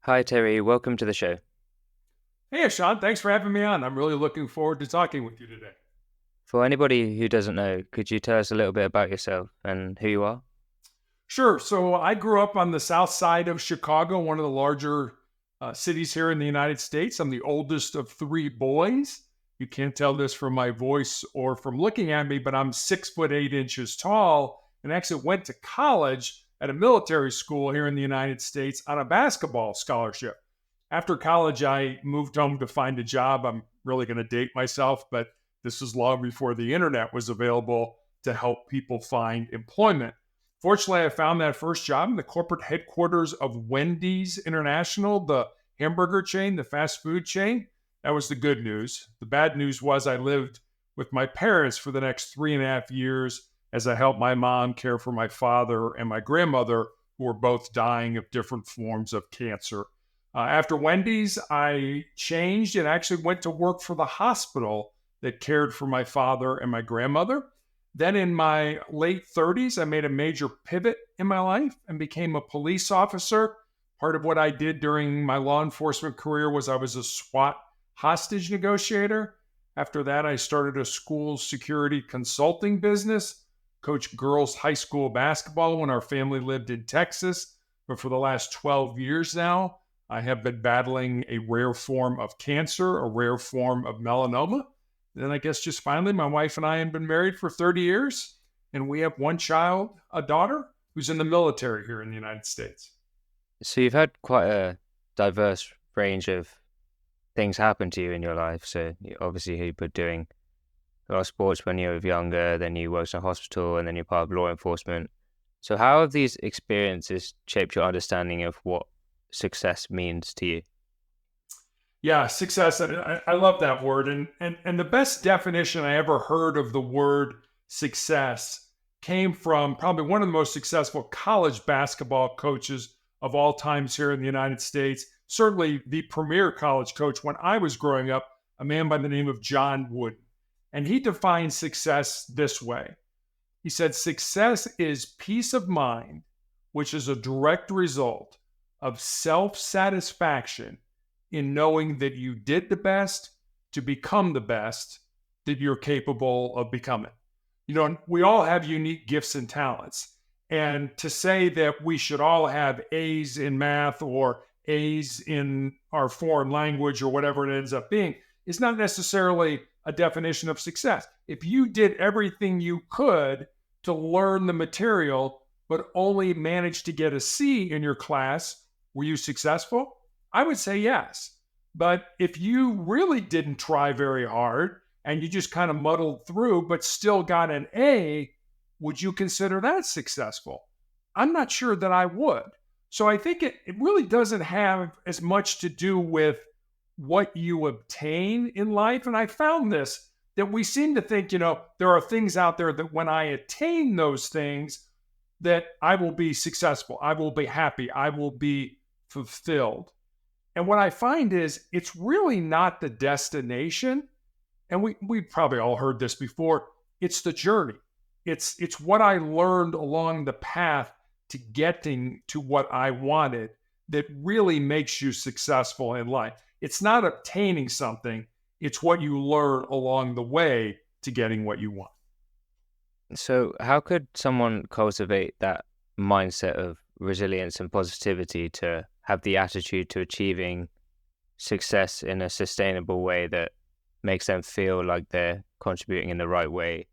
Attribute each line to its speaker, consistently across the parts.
Speaker 1: Hi, Terry. Welcome to the show.
Speaker 2: Hey, Sean, thanks for having me on. I'm really looking forward to talking with you today.
Speaker 1: For anybody who doesn't know, could you tell us a little bit about yourself and who you are?
Speaker 2: Sure. So, I grew up on the south side of Chicago, one of the larger cities here in the United States. I'm the oldest of three boys. You can't tell this from my voice or from looking at me, but I'm 6'8" tall and actually went to college at a military school here in the United States on a basketball scholarship. After college, I moved home to find a job. I'm really going to date myself, but this was long before the internet was available to help people find employment. Fortunately, I found that first job in the corporate headquarters of Wendy's International, the hamburger chain, the fast food chain. That was the good news. The bad news was I lived with my parents for the next 3.5 years as I helped my mom care for my father and my grandmother, who were both dying of different forms of cancer. After Wendy's, I changed and actually went to work for the hospital that cared for my father and my grandmother. Then in my late 30s, I made a major pivot in my life and became a police officer. Part of what I did during my law enforcement career was I was a SWAT hostage negotiator. After that, I started a school security consulting business, coached girls' high school basketball when our family lived in Texas. But for the last 12 years now, I have been battling a rare form of cancer, a rare form of melanoma. Then I guess just finally, my wife and I have been married for 30 years, and we have one child, a daughter, who's in the military here in the United States.
Speaker 1: So you've had quite a diverse range of things happen to you in your life. So obviously you were doing a lot of sports when you were younger, then you worked in a hospital, and then you're part of law enforcement. So how have these experiences shaped your understanding of what success means to you?
Speaker 2: Yeah, success. I love that word. And the best definition I ever heard of the word success came from probably one of the most successful college basketball coaches of all times here in the United States. Certainly the premier college coach when I was growing up, a man by the name of John Wooden. And he defined success this way. He said, success is peace of mind, which is a direct result of self satisfaction in knowing that you did the best to become the best that you're capable of becoming. You know, we all have unique gifts and talents. And to say that we should all have A's in math or A's in our foreign language or whatever it ends up being is not necessarily a definition of success. If you did everything you could to learn the material, but only managed to get a C in your class, were you successful? I would say yes. But if you really didn't try very hard and you just kind of muddled through, but still got an A, would you consider that successful? I'm not sure that I would. So I think it really doesn't have as much to do with what you obtain in life. And I found this that we seem to think, there are things out there that when I attain those things, that I will be successful, I will be happy, I will be fulfilled. And what I find is it's really not the destination. And we probably all heard this before. It's the journey. It's what I learned along the path to getting to what I wanted that really makes you successful in life. It's not obtaining something, it's what you learn along the way to getting what you want.
Speaker 1: So how could someone cultivate that mindset of resilience and positivity to have the attitude to achieving success in a sustainable way that makes them feel like they're contributing in the right way?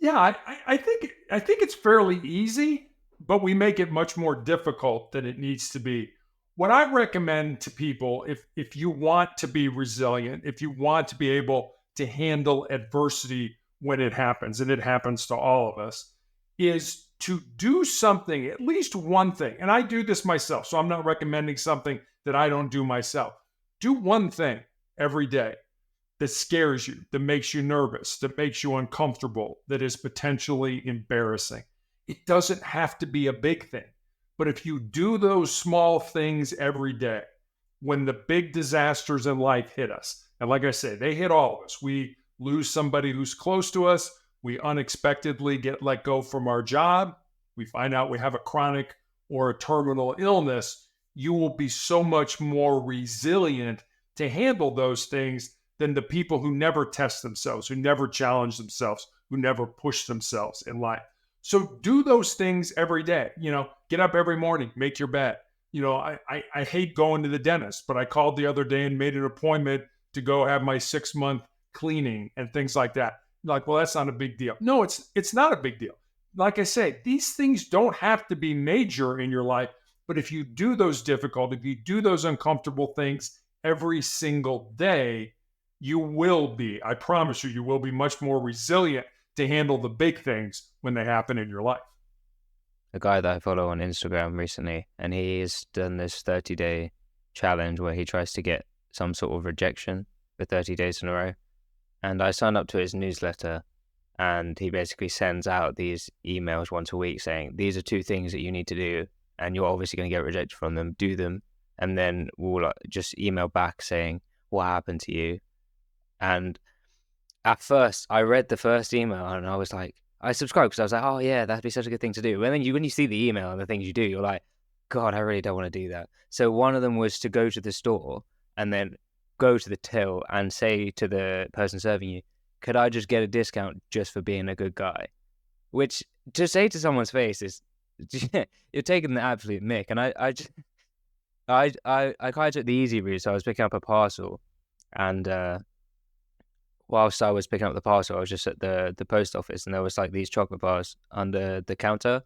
Speaker 2: Yeah, I think it's fairly easy, but we make it much more difficult than it needs to be. What I recommend to people, if you want to be resilient, if you want to be able to handle adversity when it happens, and it happens to all of us, is to do something, at least one thing. And I do this myself, so I'm not recommending something that I don't do myself. Do one thing every day that scares you, that makes you nervous, that makes you uncomfortable, that is potentially embarrassing. It doesn't have to be a big thing. But if you do those small things every day, when the big disasters in life hit us, and like I say, they hit all of us. We lose somebody who's close to us. We unexpectedly get let go from our job. We find out we have a chronic or a terminal illness. you will be so much more resilient to handle those things than the people who never test themselves, who never challenge themselves, who never push themselves in life. So do those things every day. Get up every morning, make your bed. I hate going to the dentist, but I called the other day and made an appointment to go have my 6-month cleaning and things like that. Like, well, that's not a big deal. No, it's not a big deal. Like I say, these things don't have to be major in your life, but if you do those difficult, if you do those uncomfortable things every single day, you will be, I promise you will be much more resilient to handle the big things when they happen in your life.
Speaker 1: A guy that I follow on Instagram recently, and he's done this 30-day challenge where he tries to get some sort of rejection for 30 days in a row. And I signed up to his newsletter, and he basically sends out these emails once a week saying, these are 2 things that you need to do, and you're obviously going to get rejected from them. Do them. And then we'll just email back saying what happened to you. And at first, I read the first email and I was like, I subscribed because I was like, oh yeah, that'd be such a good thing to do. And then when you see the email and the things you do, you're like, God, I really don't want to do that. So one of them was to go to the store and then go to the till and say to the person serving you, could I just get a discount just for being a good guy? Which to say to someone's face is, you're taking the absolute mick. And I kind of took the easy route. So I was picking up a parcel, and whilst I was picking up the parcel, I was just at the post office, and there was like these chocolate bars under the counter,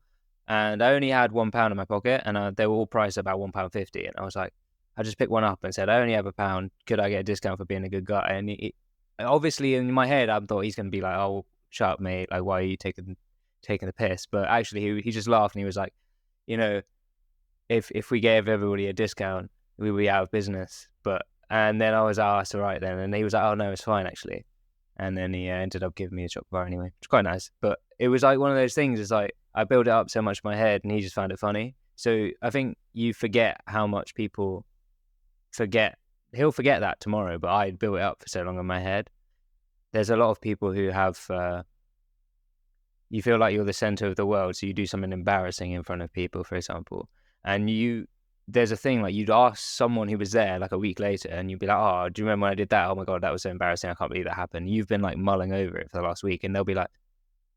Speaker 1: and I only had £1 in my pocket, and they were all priced about £1.50, and I was like, I just picked one up and said, I only have £1. Could I get a discount for being a good guy? And obviously in my head, I thought he's going to be like, oh, shut up, mate. Like, why are you taking the piss? But actually, he just laughed, and he was like, if we gave everybody a discount, we would be out of business. And then I was asked, all right then, and he was like, oh no, it's fine actually. And then he ended up giving me a chocolate bar anyway, which is quite nice. But it was like one of those things, it's like I built it up so much in my head and he just found it funny. So I think you forget how much people forget. He'll forget that tomorrow, but I built it up for so long in my head. There's a lot of people who have, you feel like you're the center of the world. So you do something embarrassing in front of people, for example. And there's a thing like you'd ask someone who was there like a week later and you'd be like, oh, do you remember when I did that? Oh my God, that was so embarrassing. I can't believe that happened. You've been like mulling over it for the last week, and they'll be like,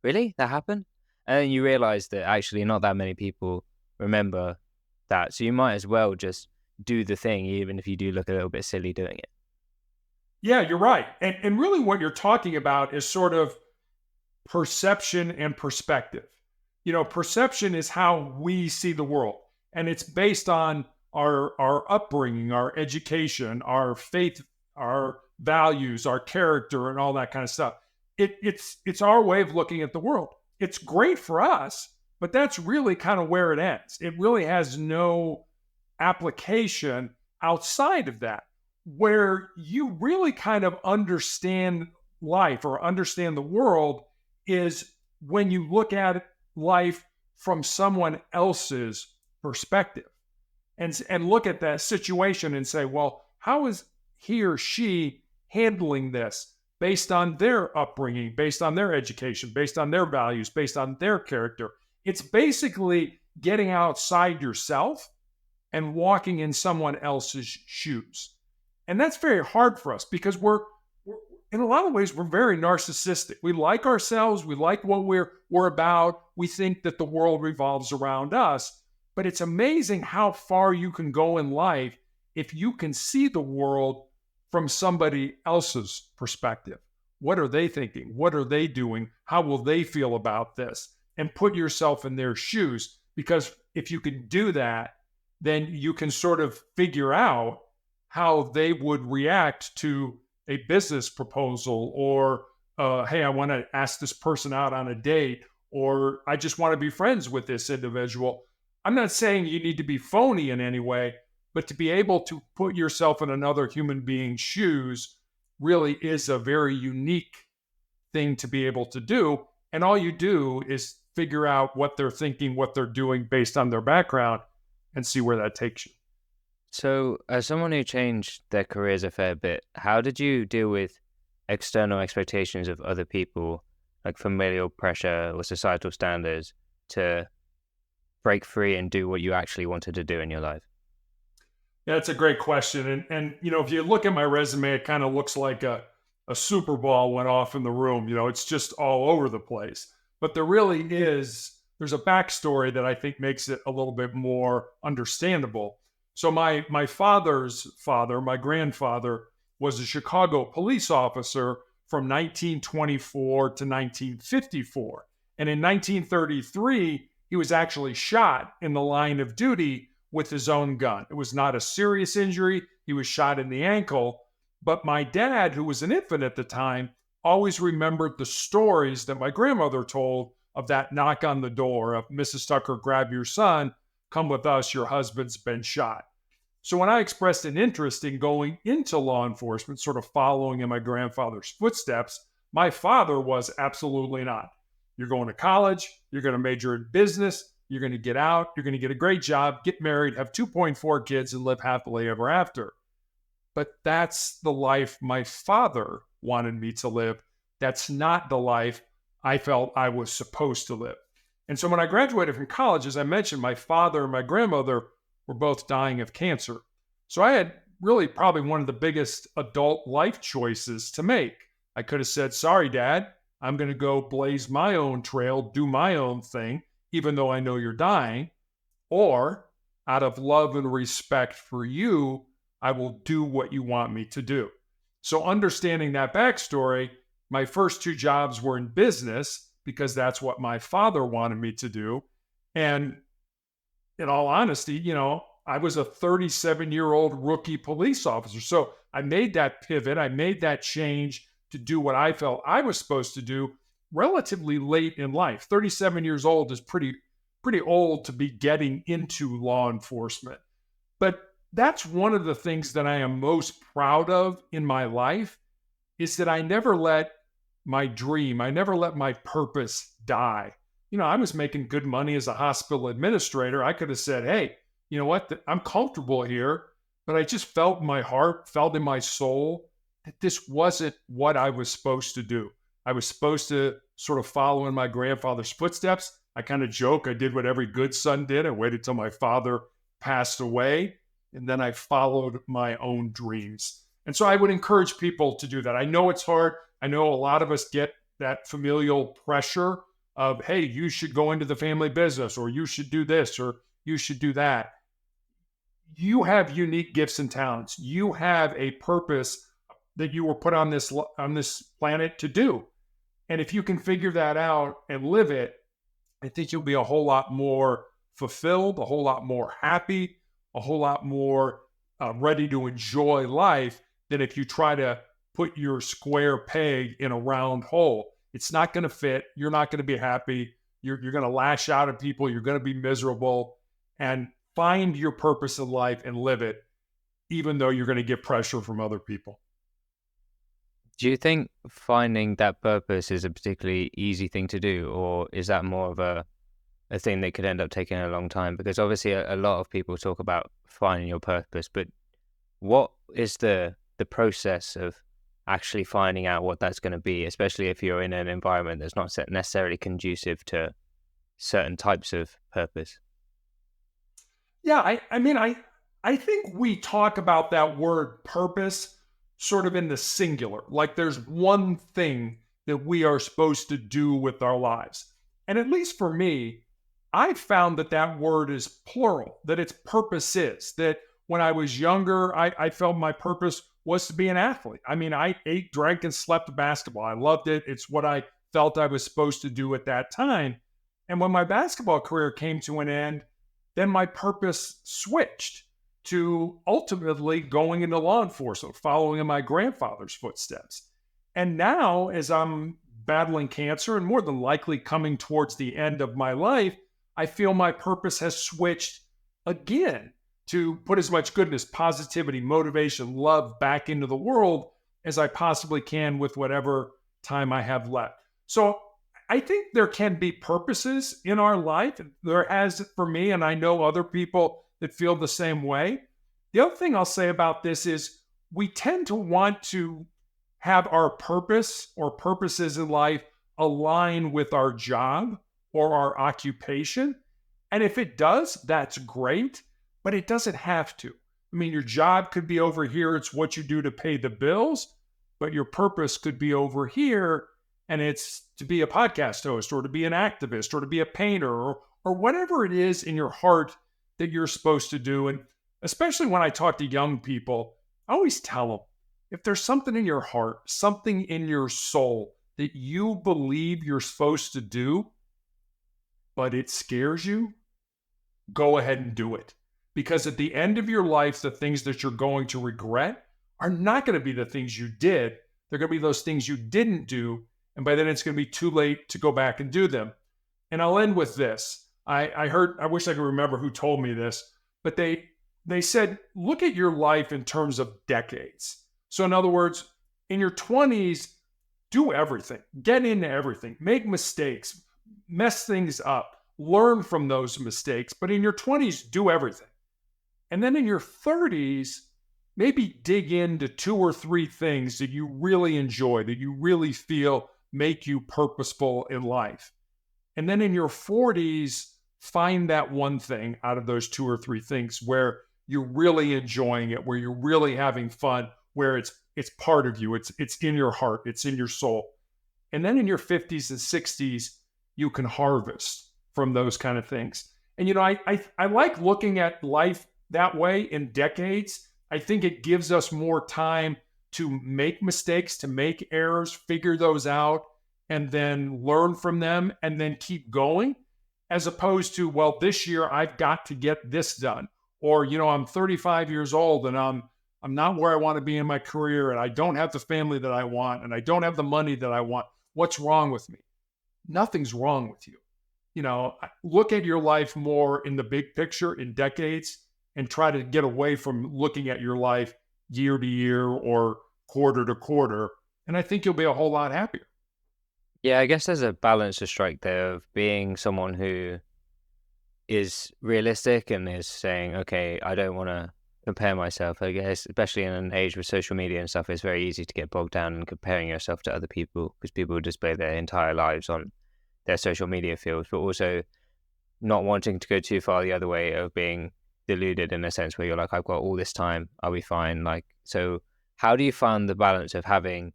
Speaker 1: really? That happened? And then you realize that actually not that many people remember that. So you might as well just do the thing, even if you do look a little bit silly doing it.
Speaker 2: Yeah, you're right. And really what you're talking about is sort of perception and perspective. Perception is how we see the world, and it's based on our upbringing, our education, our faith, our values, our character, and all that kind of stuff. It's our way of looking at the world. It's great for us, but that's really kind of where it ends. It really has no application outside of that, where you really kind of understand life or understand the world is when you look at life from someone else's perspective and look at that situation and say, well, how is he or she handling this based on their upbringing, based on their education, based on their values, based on their character? It's basically getting outside yourself and walking in someone else's shoes. And that's very hard for us because we're in a lot of ways, we're very narcissistic. We like ourselves. We like what we're about. We think that the world revolves around us. But it's amazing how far you can go in life if you can see the world from somebody else's perspective. What are they thinking? What are they doing? How will they feel about this? And put yourself in their shoes. Because if you can do that, then you can sort of figure out how they would react to a business proposal, or hey, I want to ask this person out on a date, or I just want to be friends with this individual. I'm not saying you need to be phony in any way, but to be able to put yourself in another human being's shoes really is a very unique thing to be able to do. And all you do is figure out what they're thinking, what they're doing based on their background, and see where that takes you.
Speaker 1: So, as someone who changed their careers a fair bit, how did you deal with external expectations of other people, like familial pressure or societal standards, to break free and do what you actually wanted to do in your life?
Speaker 2: Yeah, that's a great question. And if you look at my resume, it kind of looks like a Super Bowl went off in the room. It's just all over the place. But there's a backstory that I think makes it a little bit more understandable. So my father's father, my grandfather, was a Chicago police officer from 1924 to 1954. And in 1933, he was actually shot in the line of duty with his own gun. It was not a serious injury. He was shot in the ankle. But my dad, who was an infant at the time, always remembered the stories that my grandmother told of that knock on the door of Mrs. Tucker, grab your son, come with us, your husband's been shot. So when I expressed an interest in going into law enforcement, sort of following in my grandfather's footsteps, my father was absolutely not. You're going to college, you're going to major in business, you're going to get out, you're going to get a great job, get married, have 2.4 kids, and live happily ever after. But that's the life my father wanted me to live. That's not the life I felt I was supposed to live. And so when I graduated from college, as I mentioned, my father and my grandmother were both dying of cancer. So I had really probably one of the biggest adult life choices to make. I could have said, sorry, Dad, I'm going to go blaze my own trail, do my own thing, even though I know you're dying. Or out of love and respect for you, I will do what you want me to do. So understanding that backstory, my first two jobs were in business because that's what my father wanted me to do. And in all honesty, I was a 37-year-old rookie police officer. So I made that pivot. I made that change to do what I felt I was supposed to do relatively late in life. 37 years old is pretty old to be getting into law enforcement. But that's one of the things that I am most proud of in my life is that I never let my dream, I never let my purpose die. I was making good money as a hospital administrator. I could have said, hey, you know what? I'm comfortable here, but I just felt in my heart, felt in my soul that this wasn't what I was supposed to do. I was supposed to sort of follow in my grandfather's footsteps. I kind of joke, I did what every good son did. I waited till my father passed away, and then I followed my own dreams. And so I would encourage people to do that. I know it's hard. I know a lot of us get that familial pressure of, hey, you should go into the family business, or you should do this, or you should do that. You have unique gifts and talents. You have a purpose that you were put on this planet to do. And if you can figure that out and live it, I think you'll be a whole lot more fulfilled, a whole lot more happy, a whole lot more ready to enjoy life than if you try to put your square peg in a round hole. It's not going to fit. You're not going to be happy. You're going to lash out at people. You're going to be miserable. And find your purpose in life and live it, even though you're going to get pressure from other people.
Speaker 1: Do you think finding that purpose is a particularly easy thing to do, or is that more of a thing that could end up taking a long time? Because obviously a lot of people talk about finding your purpose, but what is the process of actually finding out what that's going to be, especially if you're in an environment that's not necessarily conducive to certain types of purpose?
Speaker 2: Yeah, I think we talk about that word purpose sort of in the singular, like there's one thing that we are supposed to do with our lives. And at least for me, I found that that word is plural, that its purpose is that when I was younger, I felt my purpose was to be an athlete. I ate, drank, and slept basketball. I loved it. It's what I felt I was supposed to do at that time. And when my basketball career came to an end, then my purpose switched to ultimately going into law enforcement, following in my grandfather's footsteps. And now, as I'm battling cancer and more than likely coming towards the end of my life, I feel my purpose has switched again to put as much goodness, positivity, motivation, love back into the world as I possibly can with whatever time I have left. So I think there can be purposes in our life. There has for me, and I know other people that feel the same way. The other thing I'll say about this is we tend to want to have our purpose or purposes in life align with our job or our occupation. And if it does, that's great, but it doesn't have to. I mean, your job could be over here, it's what you do to pay the bills, but your purpose could be over here, and it's to be a podcast host or to be an activist or to be a painter or whatever it is in your heart that you're supposed to do. And especially when I talk to young people, I always tell them, if there's something in your heart, something in your soul that you believe you're supposed to do, but it scares you, go ahead and do it. Because at the end of your life, the things that you're going to regret are not going to be the things you did. They're going to be those things you didn't do. And by then it's going to be too late to go back and do them. And I'll end with this. I wish I could remember who told me this, but they said, look at your life in terms of decades. So in other words, in your 20s, do everything, get into everything, make mistakes, mess things up, learn from those mistakes. But in your 20s, do everything. And then in your 30s, maybe dig into 2 or 3 things that you really enjoy, that you really feel make you purposeful in life. And then in your 40s, find that one thing out of those 2 or 3 things where you're really enjoying it, where you're really having fun, where it's part of you, it's in your heart, it's in your soul. And then in your 50s and 60s, you can harvest from those kind of things. And I like looking at life that way in decades. I think it gives us more time to make mistakes, to make errors, figure those out, and then learn from them and then keep going, as opposed to, well, this year I've got to get this done. Or, I'm 35 years old and I'm not where I want to be in my career, and I don't have the family that I want, and I don't have the money that I want. What's wrong with me? Nothing's wrong with you. Look at your life more in the big picture, in decades, and try to get away from looking at your life year to year or quarter to quarter. And I think you'll be a whole lot happier.
Speaker 1: Yeah, I guess there's a balance to strike there of being someone who is realistic and is saying, okay, I don't want to compare myself. I guess, especially in an age with social media and stuff, it's very easy to get bogged down in comparing yourself to other people because people display their entire lives on their social media fields, but also not wanting to go too far the other way of being deluded in a sense where you're like, I've got all this time, I'll be fine. So how do you find the balance of having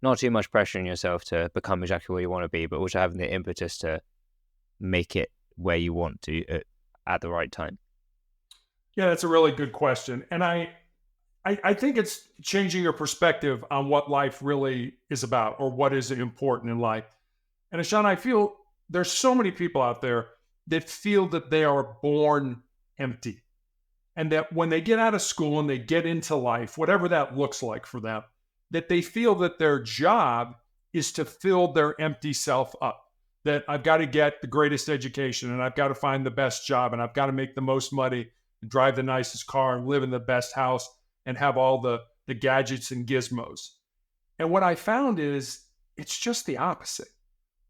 Speaker 1: not too much pressure on yourself to become exactly where you want to be, but also having the impetus to make it where you want to at the right time?
Speaker 2: Yeah, that's a really good question. And I think it's changing your perspective on what life really is about or what is important in life. And Ashan, I feel there's so many people out there that feel that they are born empty. And that when they get out of school and they get into life, whatever that looks like for them, that they feel that their job is to fill their empty self up. That I've got to get the greatest education and I've got to find the best job and I've got to make the most money and drive the nicest car and live in the best house and have all the gadgets and gizmos. And what I found is it's just the opposite.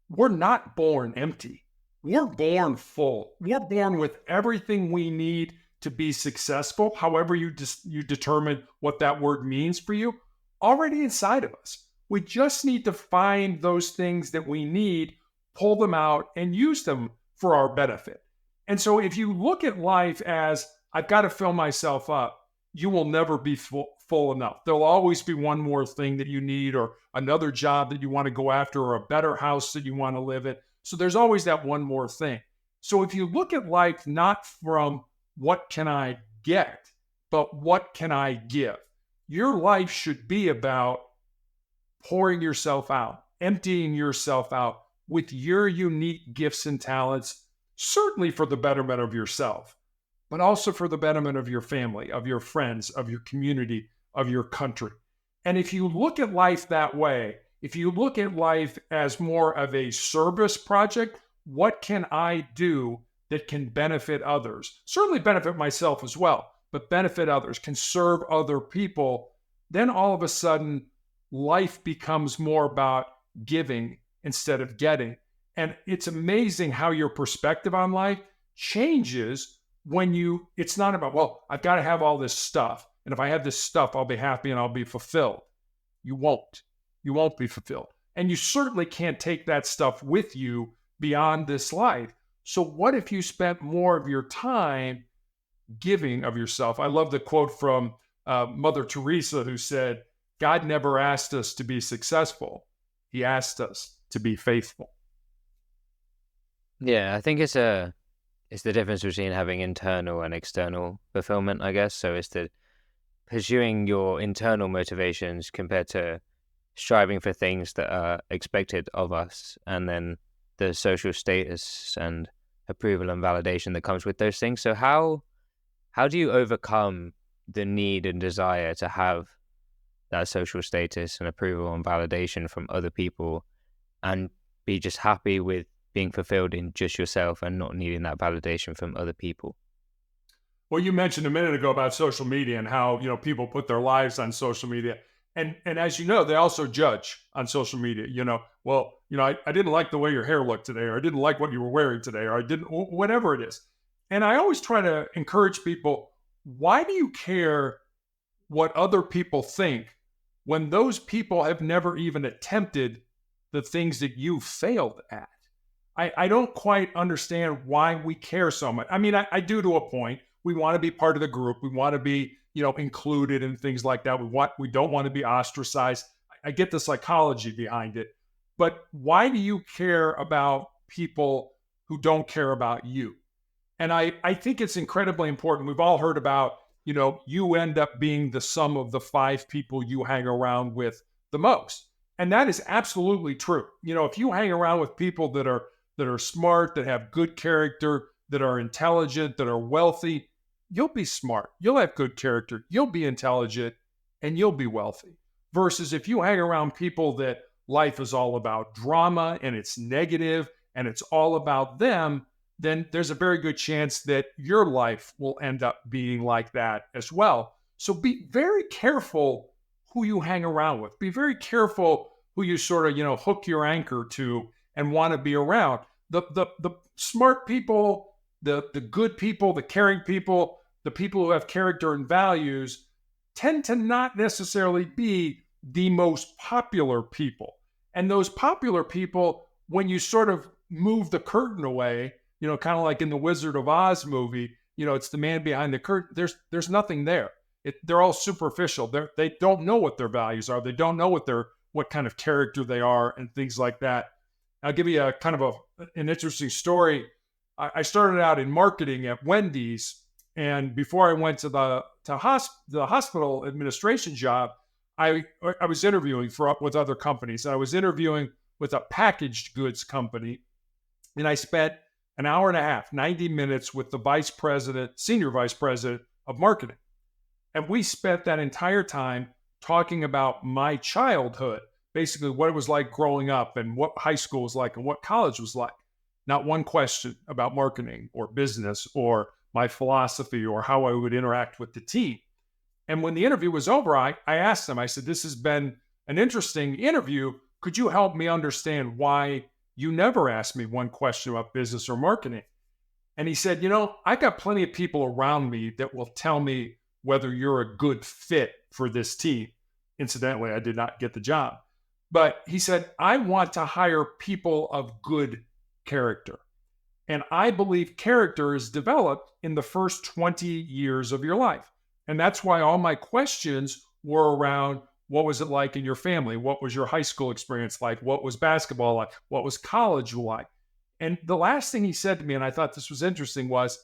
Speaker 2: We're not born empty. We're born full. We're born with everything we need to be successful, however you determine what that word means for you, already inside of us. We just need to find those things that we need, pull them out, and use them for our benefit. And so if you look at life as, I've got to fill myself up, you will never be full enough. There'll always be one more thing that you need, or another job that you want to go after, or a better house that you want to live in. So there's always that one more thing. So if you look at life not from what can I get, but what can I give? Your life should be about pouring yourself out, emptying yourself out with your unique gifts and talents, certainly for the betterment of yourself, but also for the betterment of your family, of your friends, of your community, of your country. And if you look at life that way, if you look at life as more of a service project, what can I do that can benefit others? Certainly benefit myself as well, but benefit others, can serve other people, then all of a sudden life becomes more about giving instead of getting. And it's amazing how your perspective on life changes when it's not about, well, I've got to have all this stuff. And if I have this stuff, I'll be happy and I'll be fulfilled. You won't. You won't be fulfilled. And you certainly can't take that stuff with you beyond this life. So what if you spent more of your time giving of yourself. I love the quote from Mother Teresa, who said, God never asked us to be successful. He asked us to be faithful.
Speaker 1: Yeah, I think it's the difference between having internal and external fulfillment, I guess. So it's the pursuing your internal motivations compared to striving for things that are expected of us, and then the social status and approval and validation that comes with those things. So how do you overcome the need and desire to have that social status and approval and validation from other people, and be just happy with being fulfilled in just yourself and not needing that validation from other people?
Speaker 2: Well, you mentioned a minute ago about social media and how, people put their lives on social media. And as you know, they also judge on social media. Well, I didn't like the way your hair looked today, or I didn't like what you were wearing today, or I didn't, whatever it is. And I always try to encourage people, why do you care what other people think when those people have never even attempted the things that you failed at? I don't quite understand why we care so much. I mean, I do to a point. We want to be part of the group. We want to be, included and things like that. We don't want to be ostracized. I get the psychology behind it. But why do you care about people who don't care about you? And I think it's incredibly important. We've all heard about, you end up being the sum of the 5 people you hang around with the most. And that is absolutely true. If you hang around with people that are smart, that have good character, that are intelligent, that are wealthy, you'll be smart. You'll have good character. You'll be intelligent, and you'll be wealthy. Versus if you hang around people that life is all about drama and it's negative and it's all about them, then there's a very good chance that your life will end up being like that as well. So be very careful who you hang around with. Be very careful who you sort of, hook your anchor to and want to be around. The smart people, the good people, the caring people, the people who have character and values tend to not necessarily be the most popular people. And those popular people, when you sort of move the curtain away, kind of like in the Wizard of Oz movie, it's the man behind the curtain. There's nothing there. They're all superficial. They don't know what their values are. They don't know what kind of character they are and things like that. I'll give you a kind of an interesting story. I started out in marketing at Wendy's, and before I went to the hospital administration job, I was interviewing with other companies. I was interviewing with a packaged goods company, and I spent an hour and a half, 90 minutes with the senior vice president of marketing. And we spent that entire time talking about my childhood, basically what it was like growing up and what high school was like and what college was like. Not one question about marketing or business or my philosophy or how I would interact with the team. And when the interview was over, I asked them, I said, this has been an interesting interview. Could you help me understand why you never asked me one question about business or marketing? And he said, I got plenty of people around me that will tell me whether you're a good fit for this team. Incidentally, I did not get the job. But he said, I want to hire people of good character. And I believe character is developed in the first 20 years of your life. And that's why all my questions were around, what was it like in your family? What was your high school experience like? What was basketball like? What was college like? And the last thing he said to me, and I thought this was interesting, was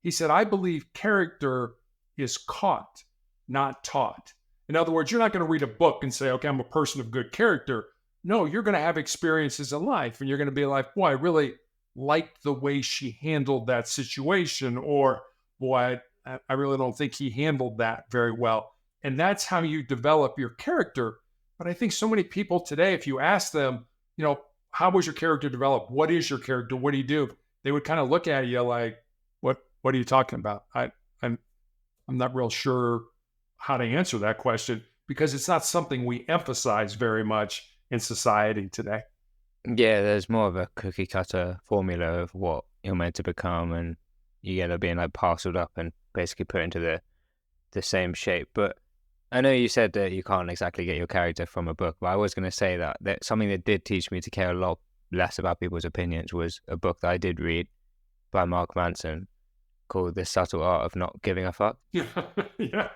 Speaker 2: he said, I believe character is caught, not taught. In other words, you're not going to read a book and say, okay, I'm a person of good character. No, you're going to have experiences in life, and you're going to be like, boy, I really liked the way she handled that situation, or boy, I really don't think he handled that very well. And that's how you develop your character. But I think so many people today, if you ask them, how was your character developed? What is your character? What do you do? They would kind of look at you like, what are you talking about? I'm not real sure how to answer that question, because it's not something we emphasize very much in society today.
Speaker 1: Yeah, there's more of a cookie cutter formula of what you're meant to become, and you end up being like parceled up and basically put into the same shape. But I know you said that you can't exactly get your character from a book, but I was going to say that something that did teach me to care a lot less about people's opinions was a book that I did read by Mark Manson called The Subtle Art of Not Giving a Fuck.
Speaker 2: Yeah. Yeah.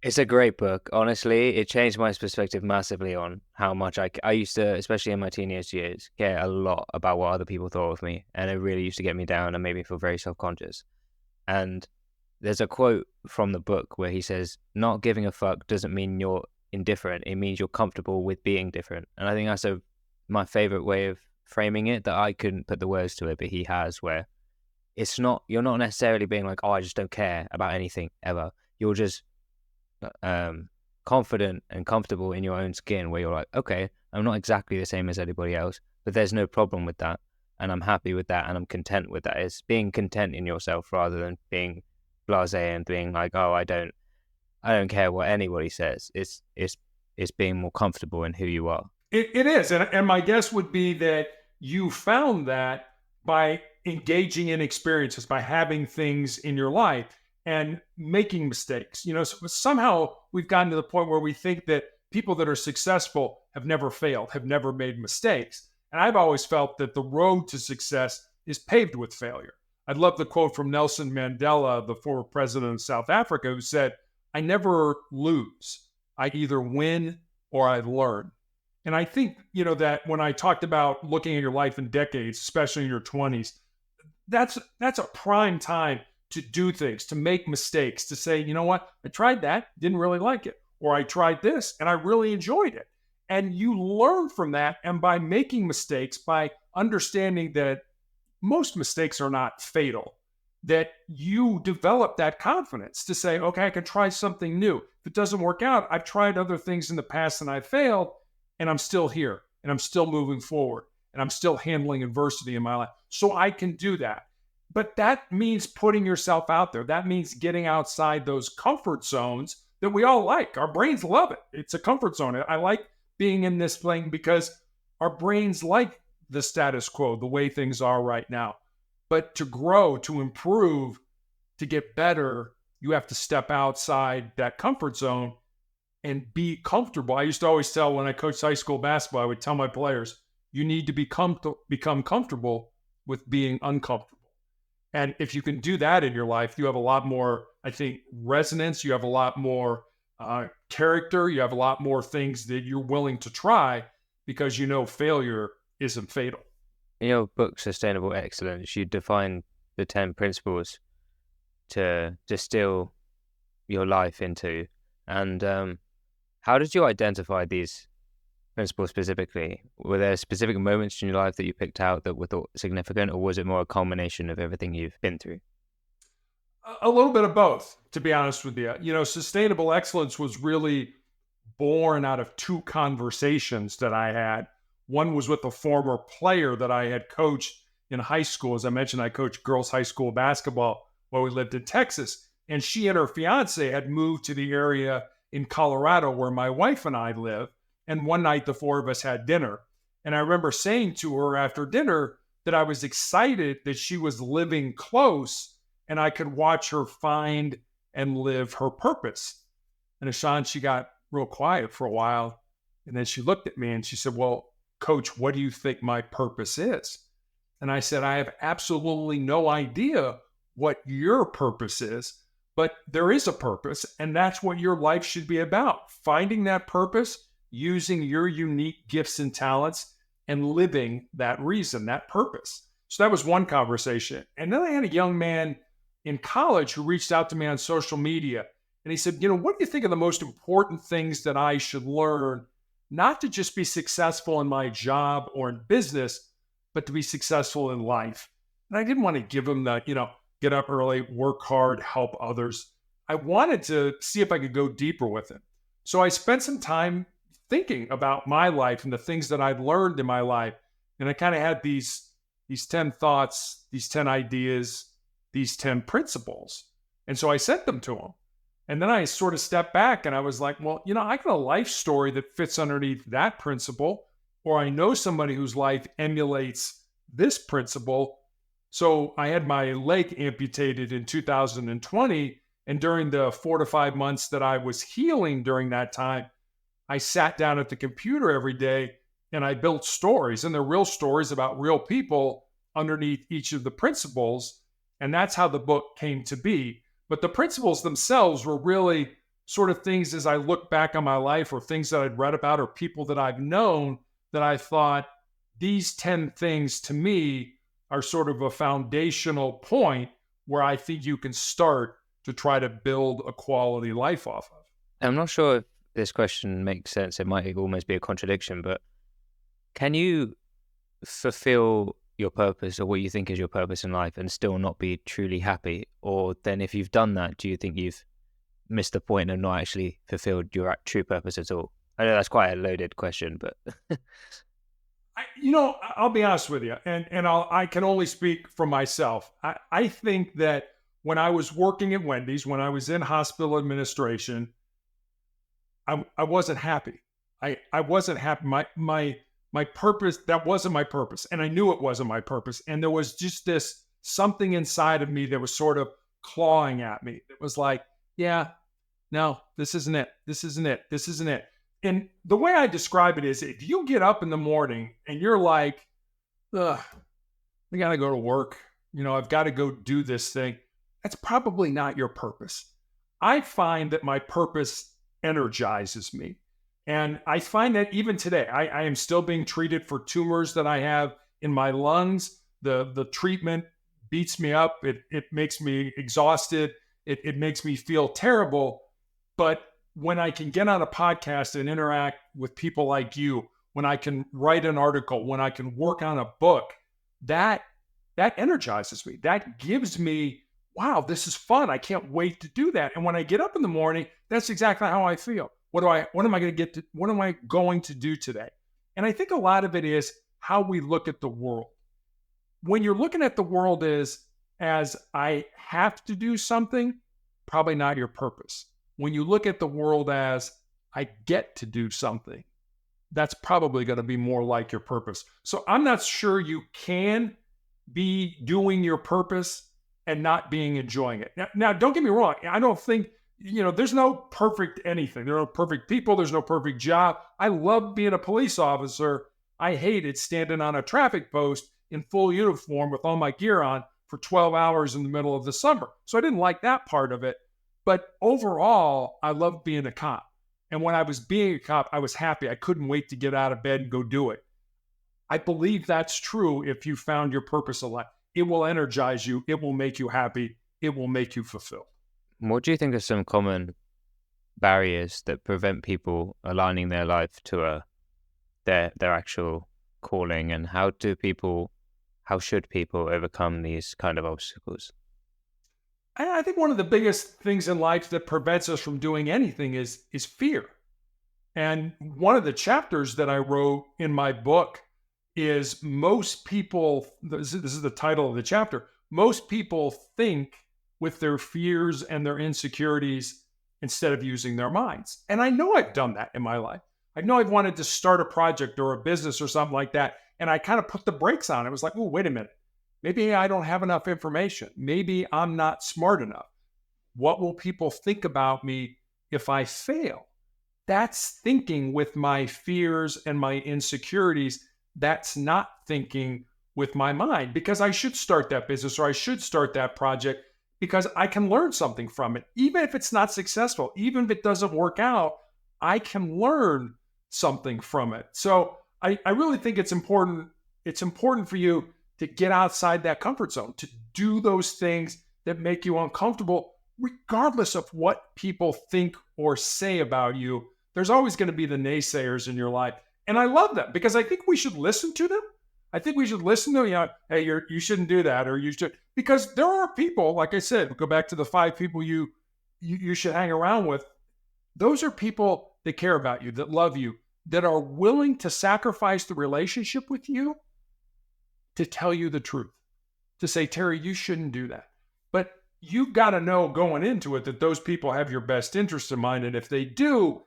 Speaker 1: It's a great book. Honestly, it changed my perspective massively on how much I used to, especially in my teenage years, care a lot about what other people thought of me. And it really used to get me down and made me feel very self-conscious. And there's a quote from the book where he says, not giving a fuck doesn't mean you're indifferent. It means you're comfortable with being different. And I think that's my favorite way of framing it, that I couldn't put the words to it, but he has, where you're not necessarily being like, oh, I just don't care about anything ever. You're just confident and comfortable in your own skin, where you're like, okay, I'm not exactly the same as anybody else, but there's no problem with that. And I'm happy with that. And I'm content with that. It's being content in yourself rather than being blasé and being like, oh, I don't care what anybody says. It's being more comfortable in who you are.
Speaker 2: It is. And my guess would be that you found that by engaging in experiences, by having things in your life and making mistakes. So somehow we've gotten to the point where we think that people that are successful have never failed, have never made mistakes. And I've always felt that the road to success is paved with failure. I love the quote from Nelson Mandela, the former president of South Africa, who said, I never lose. I either win or I learn. And I think, that when I talked about looking at your life in decades, especially in your 20s, that's a prime time to do things, to make mistakes, to say, you know what, I tried that, didn't really like it. Or I tried this and I really enjoyed it. And you learn from that. And by making mistakes, by understanding that most mistakes are not fatal, that you develop that confidence to say, okay, I can try something new. If it doesn't work out, I've tried other things in the past and I failed, and I'm still here and I'm still moving forward and I'm still handling adversity in my life. So I can do that. But that means putting yourself out there. That means getting outside those comfort zones that we all like. Our brains love it. It's a comfort zone. I like being in this thing because our brains like the status quo, the way things are right now. But to grow, to improve, to get better, you have to step outside that comfort zone and be comfortable. I used to always tell, when I coached high school basketball, I would tell my players, you need to become comfortable with being uncomfortable. And if you can do that in your life, you have a lot more, I think, resonance. You have a lot more character. You have a lot more things that you're willing to try because failure isn't fatal.
Speaker 1: In your book, Sustainable Excellence, you define the 10 principles to distill your life into. And how did you identify these principles specifically? Were there specific moments in your life that you picked out that were thought significant, or was it more a culmination of everything you've been through?
Speaker 2: A little bit of both, to be honest with you. Sustainable excellence was really born out of two conversations that I had. One was with a former player that I had coached in high school. As I mentioned, I coached girls' high school basketball while we lived in Texas. And she and her fiance had moved to the area in Colorado where my wife and I live. And one night, the four of us had dinner. And I remember saying to her after dinner that I was excited that she was living close and I could watch her find and live her purpose. And Ashan, she got real quiet for a while. And then she looked at me and she said, well, Coach, what do you think my purpose is? And I said, I have absolutely no idea what your purpose is, but there is a purpose, and that's what your life should be about. Finding that purpose, using your unique gifts and talents, and living that reason, that purpose. So that was one conversation. And then I had a young man in college who reached out to me on social media, and he said, what do you think are the most important things that I should learn, not to just be successful in my job or in business, but to be successful in life? And I didn't want to give him the, get up early, work hard, help others. I wanted to see if I could go deeper with it. So I spent some time thinking about my life and the things that I'd learned in my life. And I kind of had these 10 thoughts, these 10 ideas, these 10 principles. And so I sent them to him. And then I sort of stepped back and I was like, well, I got a life story that fits underneath that principle, or I know somebody whose life emulates this principle. So I had my leg amputated in 2020. And during the 4 to 5 months that I was healing during that time, I sat down at the computer every day and I built stories, and they're real stories about real people underneath each of the principles. And that's how the book came to be. But the principles themselves were really sort of things as I look back on my life, or things that I'd read about, or people that I've known, that I thought these 10 things to me are sort of a foundational point where I think you can start to try to build a quality life off of.
Speaker 1: I'm not sure if this question makes sense. It might almost be a contradiction, but can you fulfill your purpose or what you think is your purpose in life and still not be truly happy? Or then if you've done that, do you think you've missed the point and not actually fulfilled your true purpose at all? I know that's quite a loaded question, but
Speaker 2: I'll be honest with you, and I can only speak for myself. I think that when I was working at Wendy's, when I was in hospital administration, I wasn't happy. I wasn't happy. My purpose, that wasn't my purpose. And I knew it wasn't my purpose. And there was just this something inside of me that was sort of clawing at me. It was like, yeah, no, this isn't it. This isn't it. This isn't it. And the way I describe it is, if you get up in the morning and you're like, ugh, I got to go to work. I've got to go do this thing. That's probably not your purpose. I find that my purpose energizes me. And I find that even today, I am still being treated for tumors that I have in my lungs. The treatment beats me up. It makes me exhausted. It makes me feel terrible. But when I can get on a podcast and interact with people like you, when I can write an article, when I can work on a book, that energizes me. That gives me, wow, this is fun. I can't wait to do that. And when I get up in the morning, that's exactly how I feel. What am I going to do today? And I think a lot of it is how we look at the world. When you're looking at the world as I have to do something, probably not your purpose. When you look at the world as I get to do something, that's probably going to be more like your purpose. So I'm not sure you can be doing your purpose and not enjoying it. Now, don't get me wrong. I don't think, there's no perfect anything. There are no perfect people. There's no perfect job. I love being a police officer. I hated standing on a traffic post in full uniform with all my gear on for 12 hours in the middle of the summer. So I didn't like that part of it. But overall, I loved being a cop. And when I was being a cop, I was happy. I couldn't wait to get out of bed and go do it. I believe that's true if you found your purpose in life. It will energize you. It will make you happy. It will make you fulfilled.
Speaker 1: What do you think are some common barriers that prevent people aligning their life to their actual calling, and how should people overcome these kind of obstacles?
Speaker 2: I think one of the biggest things in life that prevents us from doing anything is fear. And one of the chapters that I wrote in my book is most people, this is the title of the chapter, most people think with their fears and their insecurities instead of using their minds. And I know I've done that in my life. I know I've wanted to start a project or a business or something like that, and I kind of put the brakes on. It was like, oh, wait a minute. Maybe I don't have enough information. Maybe I'm not smart enough. What will people think about me if I fail? That's thinking with my fears and my insecurities. That's not thinking with my mind, because I should start that business or I should start that project because I can learn something from it. Even if it's not successful, even if it doesn't work out, I can learn something from it. So I really think it's important. It's important for you to get outside that comfort zone, to do those things that make you uncomfortable, regardless of what people think or say about you. There's always going to be the naysayers in your life. And I love them because I think we should listen to them. I think we should listen to them. Hey, you shouldn't do that, or you should, because there are people, like I said, go back to the 5 people you should hang around with. Those are people that care about you, that love you, that are willing to sacrifice the relationship with you to tell you the truth, to say, Terry, you shouldn't do that. But you got to know going into it that those people have your best interest in mind. And if they do,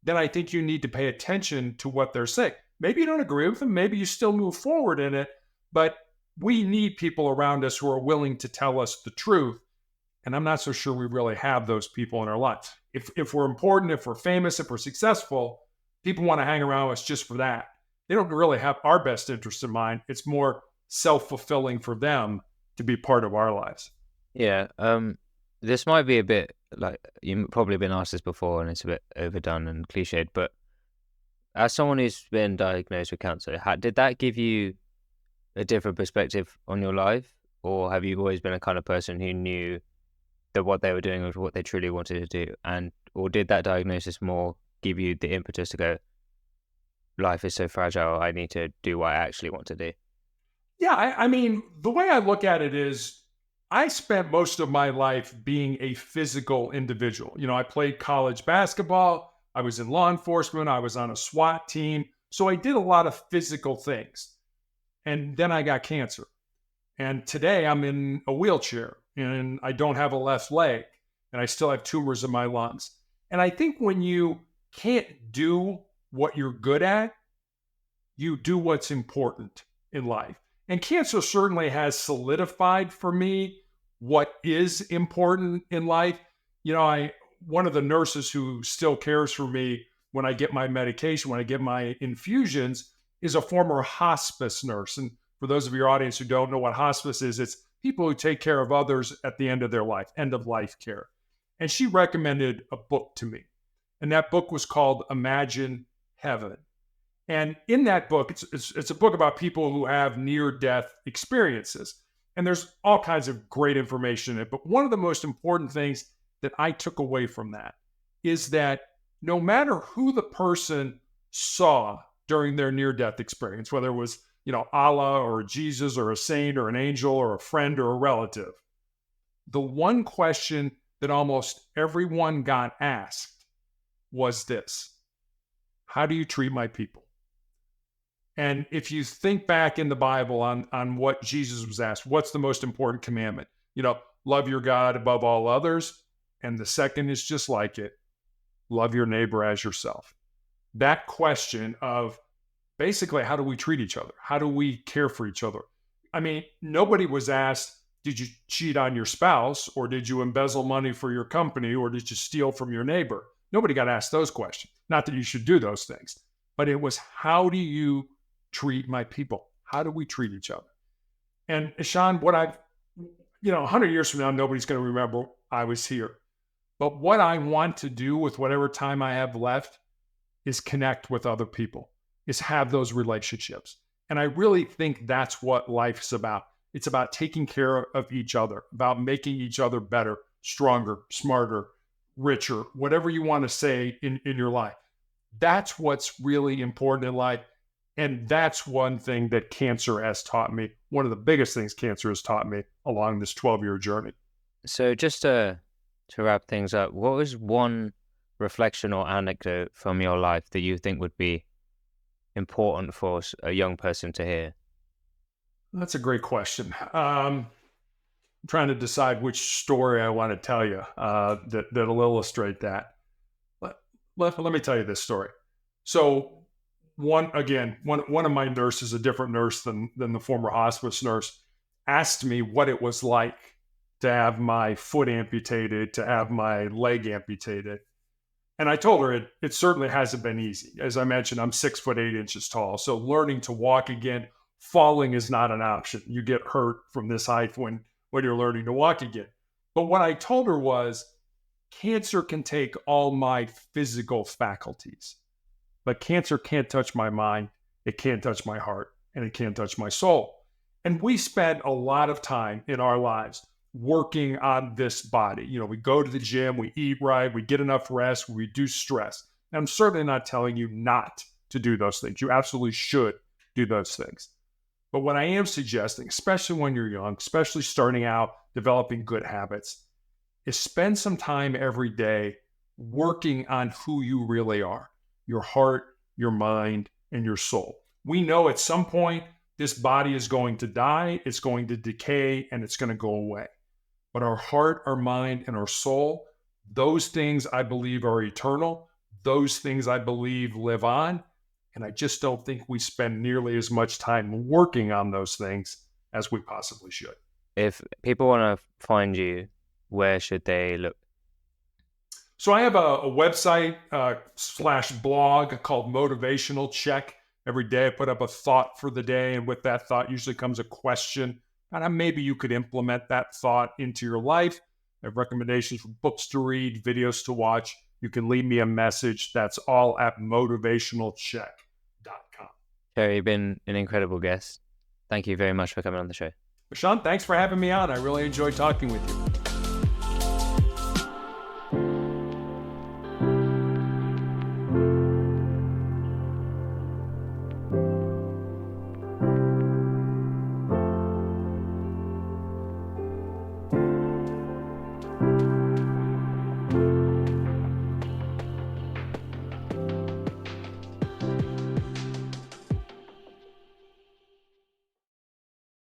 Speaker 2: then I think you need to pay attention to what they're saying. Maybe you don't agree with them. Maybe you still move forward in it. But we need people around us who are willing to tell us the truth. And I'm not so sure we really have those people in our lives. If we're important, if we're famous, if we're successful, people want to hang around with us just for that. They don't really have our best interest in mind. It's more self-fulfilling for them to be part of our lives.
Speaker 1: Yeah. This might be a bit like you've probably been asked this before, and it's a bit overdone and cliched. But as someone who's been diagnosed with cancer, did that give you a different perspective on your life, or have you always been a kind of person who knew that what they were doing was what they truly wanted to do, and or did that diagnosis more give you the impetus to go, life is so fragile, I need to do what I actually want to do?
Speaker 2: Yeah, I mean, the way I look at it is I spent most of my life being a physical individual. I played college basketball, I was in law enforcement, I was on a SWAT team. So I did a lot of physical things. And then I got cancer. And today I'm in a wheelchair and I don't have a left leg and I still have tumors in my lungs. And I think when you can't do what you're good at, you do what's important in life. And cancer certainly has solidified for me what is important in life. I one of the nurses who still cares for me when I get my medication, when I get my infusions, is a former hospice nurse. And for those of your audience who don't know what hospice is, it's people who take care of others at the end of their life, end of life care. And she recommended a book to me. And that book was called Imagine Heaven. And in that book, it's a book about people who have near death experiences. And there's all kinds of great information in it. But one of the most important things that I took away from that is that no matter who the person saw during their near death experience, whether it was, Allah or Jesus or a saint or an angel or a friend or a relative, the one question that almost everyone got asked was this: how do you treat my people? And if you think back in the Bible on what Jesus was asked, what's the most important commandment? Love your God above all others. And the second is just like it: love your neighbor as yourself. That question of basically, how do we treat each other? How do we care for each other? I mean, nobody was asked, did you cheat on your spouse, or did you embezzle money for your company, or did you steal from your neighbor? Nobody got asked those questions. Not that you should do those things, but it was, how do you treat my people? How do we treat each other? And Sean, 100 years from now, nobody's going to remember I was here. But what I want to do with whatever time I have left is connect with other people, is have those relationships. And I really think that's what life's about. It's about taking care of each other, about making each other better, stronger, smarter, richer, whatever you want to say in your life. That's what's really important in life. And that's one thing that cancer has taught me. One of the biggest things cancer has taught me along this 12-year journey.
Speaker 1: So just to wrap things up, what was one reflection or anecdote from your life that you think would be important for a young person to hear?
Speaker 2: That's a great question. I'm trying to decide which story I want to tell you that'll illustrate that. Let me tell you this story. So one of my nurses, a different nurse than the former hospice nurse, asked me what it was like to have my foot amputated, to have my leg amputated. And I told her it certainly hasn't been easy. As I mentioned, I'm 6'8" tall. So learning to walk again, falling is not an option. You get hurt from this height when you're learning to walk again. But what I told her was, cancer can take all my physical faculties, but cancer can't touch my mind, it can't touch my heart, and it can't touch my soul. And we spend a lot of time in our lives working on this body. We go to the gym, we eat right, we get enough rest, we reduce stress. And I'm certainly not telling you not to do those things. You absolutely should do those things. But what I am suggesting, especially when you're young, especially starting out developing good habits, is spend some time every day working on who you really are: your heart, your mind, and your soul. We know at some point this body is going to die, it's going to decay, and it's going to go away. But our heart, our mind, and our soul, those things I believe are eternal. Those things I believe live on. And I just don't think we spend nearly as much time working on those things as we possibly should.
Speaker 1: If people want to find you, where should they look?
Speaker 2: So I have a website / blog called Motivational Check. Every day I put up a thought for the day, and with that thought usually comes a question And maybe you could implement that thought into your life. I have recommendations for books to read, videos to watch. You can leave me a message. That's all at motivationalcheck.com.
Speaker 1: Terry, you've been an incredible guest. Thank you very much for coming on the show.
Speaker 2: Sean, thanks for having me on. I really enjoyed talking with you.